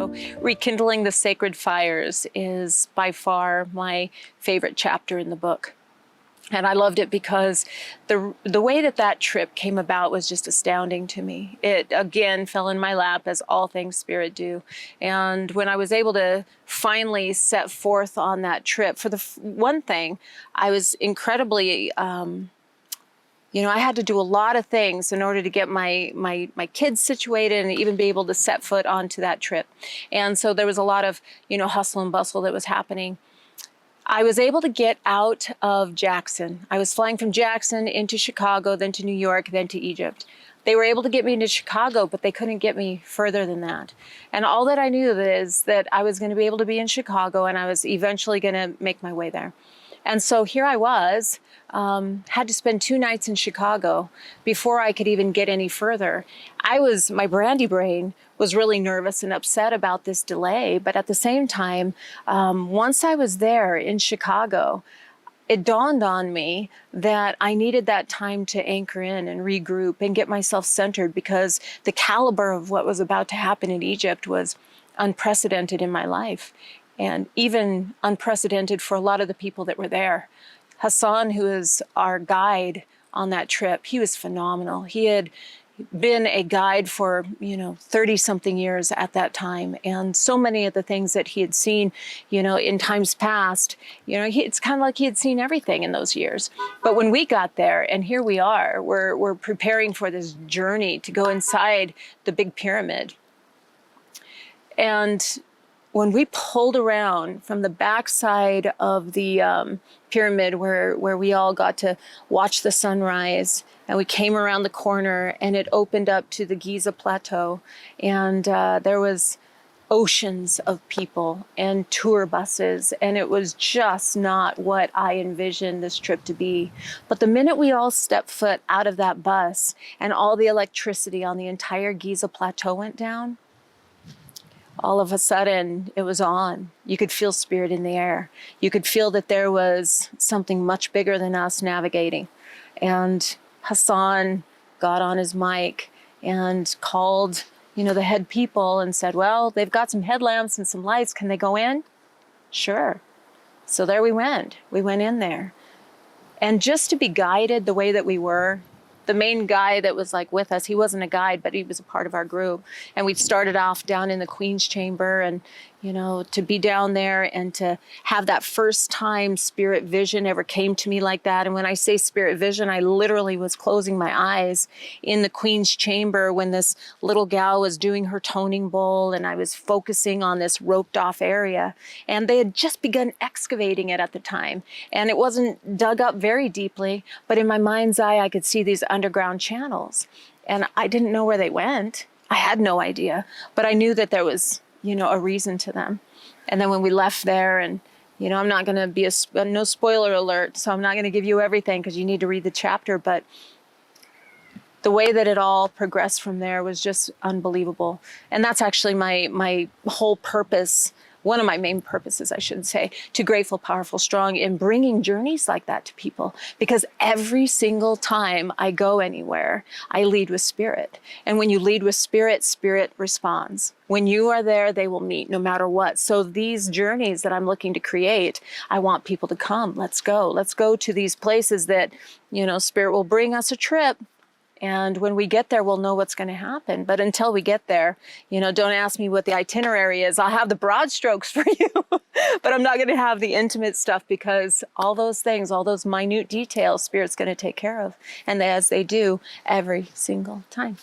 So Rekindling the Sacred Fires is by far my favorite chapter in the book. And I loved it because the way that trip came about was just astounding to me. It, again, fell in my lap, as all things spirit do. And when I was able to finally set forth on that trip, for the one thing, I was incredibly, I had to do a lot of things in order to get my kids situated and even be able to set foot onto that trip. And so there was a lot of, hustle and bustle that was happening. I was able to get out of Jackson. I was flying from Jackson into Chicago, then to New York, then to Egypt. They were able to get me into Chicago, but they couldn't get me further than that. And all that I knew is that I was going to be able to be in Chicago, and I was eventually going to make my way there. And so here I was, had to spend 2 nights in Chicago before I could even get any further. My brandy brain was really nervous and upset about this delay, but at the same time, once I was there in Chicago, it dawned on me that I needed that time to anchor in and regroup and get myself centered, because the caliber of what was about to happen in Egypt was unprecedented in my life, and even unprecedented for a lot of the people that were there. Hassan, who is our guide on that trip, he was phenomenal. He had been a guide for 30-something years at that time, and so many of the things that he had seen in times past, it's kind of like he had seen everything in those years. But when we got there, and here we are, we're preparing for this journey to go inside the big pyramid. And when we pulled around from the backside of the pyramid where we all got to watch the sunrise, and we came around the corner and it opened up to the Giza Plateau, and there was oceans of people and tour buses, and it was just not what I envisioned this trip to be. But the minute we all stepped foot out of that bus and all the electricity on the entire Giza Plateau went down, all of a sudden it was on. You could feel spirit in the air. You could feel that there was something much bigger than us navigating. And Hassan got on his mic and called, the head people and said, well, they've got some headlamps and some lights. Can they go in? Sure. So there we went. We went in there. And just to be guided the way that we were, the main guy that was with us, he wasn't a guide, but he was a part of our group. And we started off down in the Queen's Chamber, and, to be down there and to have that first time spirit vision ever came to me like that. And when I say spirit vision, I literally was closing my eyes in the Queen's Chamber when this little gal was doing her toning bowl, and I was focusing on this roped off area. And they had just begun excavating it at the time. And it wasn't dug up very deeply, but in my mind's eye, I could see these underground channels. And I didn't know where they went. I had no idea, but I knew that there was, a reason to them. And then when we left there, and, I'm not going to be no spoiler alert, so I'm not going to give you everything because you need to read the chapter, but the way that it all progressed from there was just unbelievable. And that's actually my whole purpose, one of my main purposes, I should say, to Grateful, Powerful, Strong, in bringing journeys like that to people. Because every single time I go anywhere, I lead with spirit. And when you lead with spirit, spirit responds. When you are there, they will meet no matter what. So these journeys that I'm looking to create, I want people to come. Let's go. Let's go to these places that, spirit will bring us a trip. And when we get there, we'll know what's going to happen. But until we get there, don't ask me what the itinerary is. I'll have the broad strokes for you, but I'm not going to have the intimate stuff, because all those things, all those minute details, Spirit's going to take care of. And as they do every single time.